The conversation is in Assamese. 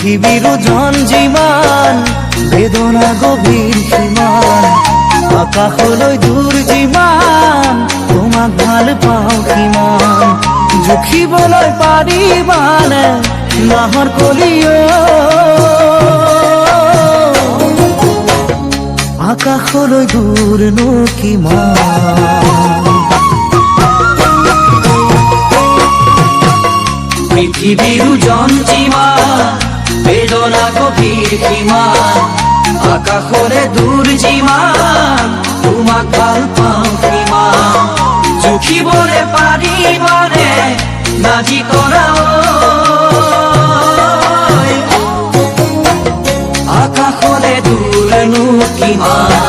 পৃথিবীৰ ওজন যিমান বেদনা গভীৰ সীমান আকাশলৈ দূৰ যিমান তোমাক ভাল পাওঁ কিমান জুখিবলৈ পাৰিবানে নাহৰ কলিও আকাশলৈ দূৰনো কিমান পৃথিবীৰ ওজন যিমান বেদনা গভীৰ সীমান আকাশলে দূৰ যিমান তোমাক ভাল পাওঁ কিমান জুখিবলে পাৰিবানে নাজি কৰা আকাশলে দূৰনো কিমান